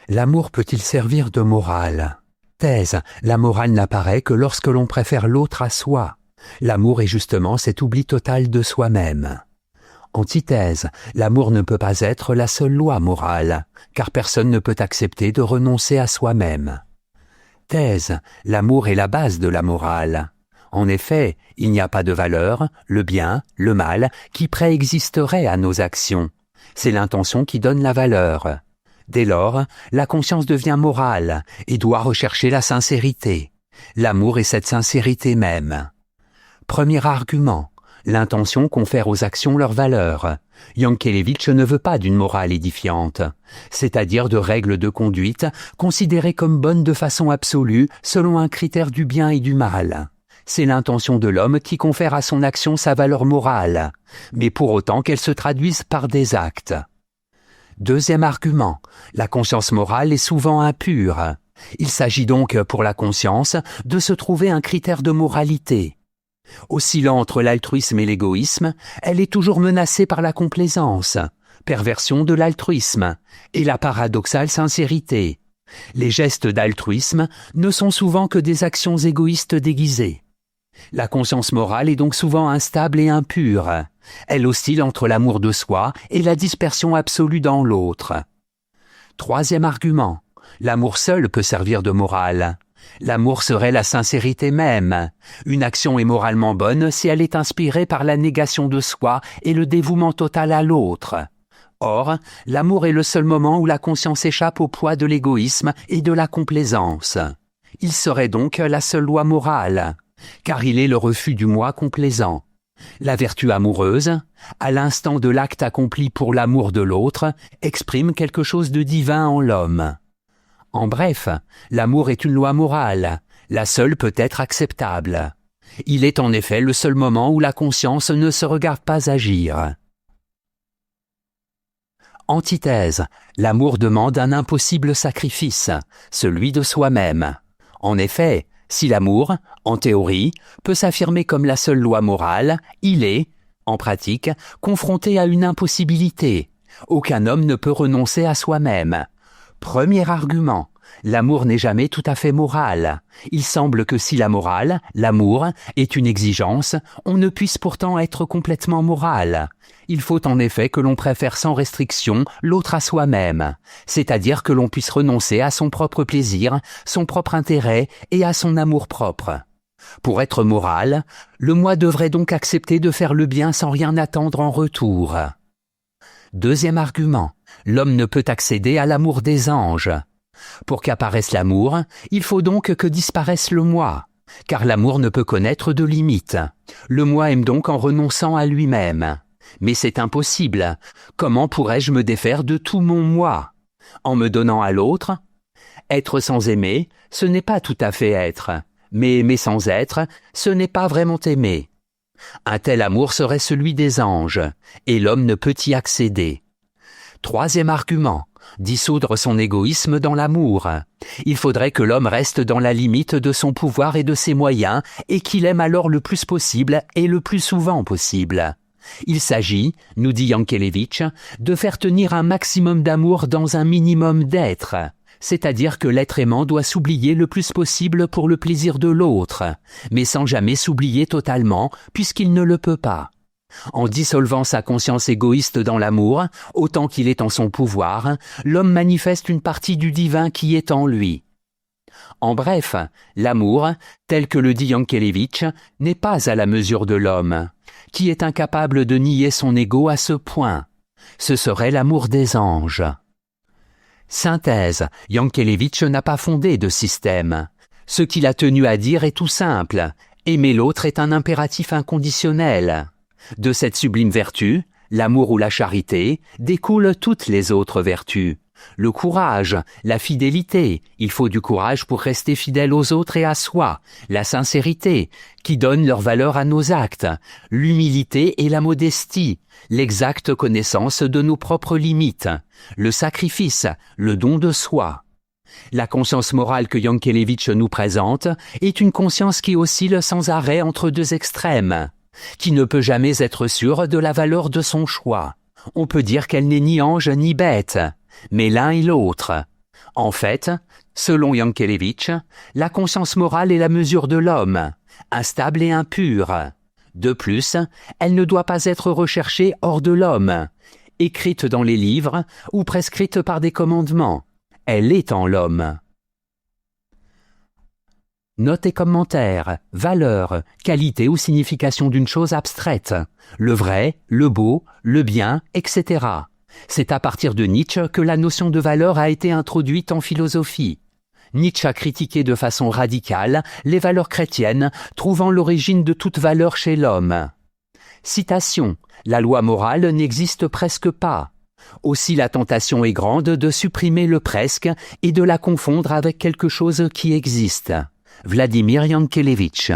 L'amour peut-il servir de morale? Thèse, la morale n'apparaît que lorsque l'on préfère l'autre à soi. L'amour est justement cet oubli total de soi-même. Antithèse, l'amour ne peut pas être la seule loi morale, car personne ne peut accepter de renoncer à soi-même. Thèse, l'amour est la base de la morale. En effet, il n'y a pas de valeur, le bien, le mal, qui préexisterait à nos actions. C'est l'intention qui donne la valeur. Dès lors, la conscience devient morale et doit rechercher la sincérité. L'amour est cette sincérité même. Premier argument, l'intention confère aux actions leur valeur. Yankelevitch ne veut pas d'une morale édifiante, c'est-à-dire de règles de conduite considérées comme bonnes de façon absolue selon un critère du bien et du mal. C'est l'intention de l'homme qui confère à son action sa valeur morale, mais pour autant qu'elle se traduise par des actes. Deuxième argument, la conscience morale est souvent impure. Il s'agit donc pour la conscience de se trouver un critère de moralité. Oscillant entre l'altruisme et l'égoïsme, elle est toujours menacée par la complaisance, perversion de l'altruisme, et la paradoxale sincérité. Les gestes d'altruisme ne sont souvent que des actions égoïstes déguisées. La conscience morale est donc souvent instable et impure. Elle oscille entre l'amour de soi et la dispersion absolue dans l'autre. Troisième argument, l'amour seul peut servir de morale. L'amour serait la sincérité même. Une action est moralement bonne si elle est inspirée par la négation de soi et le dévouement total à l'autre. Or, l'amour est le seul moment où la conscience échappe au poids de l'égoïsme et de la complaisance. Il serait donc la seule loi morale, car il est le refus du moi complaisant. La vertu amoureuse, à l'instant de l'acte accompli pour l'amour de l'autre, exprime quelque chose de divin en l'homme. En bref, l'amour est une loi morale, la seule peut être acceptable. Il est en effet le seul moment où la conscience ne se regarde pas agir. Antithèse, l'amour demande un impossible sacrifice, celui de soi-même. En effet, si l'amour, en théorie, peut s'affirmer comme la seule loi morale, il est, en pratique, confronté à une impossibilité. Aucun homme ne peut renoncer à soi-même. Premier argument, l'amour n'est jamais tout à fait moral. Il semble que si la morale, l'amour, est une exigence, on ne puisse pourtant être complètement moral. Il faut en effet que l'on préfère sans restriction l'autre à soi-même, c'est-à-dire que l'on puisse renoncer à son propre plaisir, son propre intérêt et à son amour-propre. Pour être moral, le moi devrait donc accepter de faire le bien sans rien attendre en retour. Deuxième argument, l'homme ne peut accéder à l'amour des anges. Pour qu'apparaisse l'amour, il faut donc que disparaisse le moi, car l'amour ne peut connaître de limites. Le moi aime donc en renonçant à lui-même. Mais c'est impossible. Comment pourrais-je me défaire de tout mon moi? En me donnant à l'autre? Être sans aimer, ce n'est pas tout à fait être. Mais aimer sans être, ce n'est pas vraiment aimer. Un tel amour serait celui des anges, et l'homme ne peut y accéder. Troisième argument, dissoudre son égoïsme dans l'amour. Il faudrait que l'homme reste dans la limite de son pouvoir et de ses moyens, et qu'il aime alors le plus possible et le plus souvent possible. Il s'agit, nous dit Yankelevitch, de faire tenir un maximum d'amour dans un minimum d'être. C'est-à-dire que l'être aimant doit s'oublier le plus possible pour le plaisir de l'autre, mais sans jamais s'oublier totalement, puisqu'il ne le peut pas. En dissolvant sa conscience égoïste dans l'amour, autant qu'il est en son pouvoir, l'homme manifeste une partie du divin qui est en lui. En bref, l'amour, tel que le dit Yankelevitch, n'est pas à la mesure de l'homme, qui est incapable de nier son ego à ce point. Ce serait l'amour des anges. Synthèse, Yankelevitch n'a pas fondé de système. Ce qu'il a tenu à dire est tout simple. Aimer l'autre est un impératif inconditionnel. De cette sublime vertu, l'amour ou la charité, découlent toutes les autres vertus. Le courage, la fidélité, il faut du courage pour rester fidèle aux autres et à soi, la sincérité, qui donne leur valeur à nos actes, l'humilité et la modestie, l'exacte connaissance de nos propres limites, le sacrifice, le don de soi. La conscience morale que Yankelevitch nous présente est une conscience qui oscille sans arrêt entre deux extrêmes, qui ne peut jamais être sûre de la valeur de son choix. On peut dire qu'elle n'est ni ange ni bête, mais l'un et l'autre. En fait, selon Yankelevitch, la conscience morale est la mesure de l'homme, instable et impur. De plus, elle ne doit pas être recherchée hors de l'homme, écrite dans les livres ou prescrite par des commandements. Elle est en l'homme. Notes et commentaires, valeurs, qualité ou signification d'une chose abstraite, le vrai, le beau, le bien, etc. C'est à partir de Nietzsche que la notion de valeur a été introduite en philosophie. Nietzsche a critiqué de façon radicale les valeurs chrétiennes, trouvant l'origine de toute valeur chez l'homme. Citation : la loi morale n'existe presque pas. Aussi la tentation est grande de supprimer le presque et de la confondre avec quelque chose qui existe. Vladimir Yankelevitch.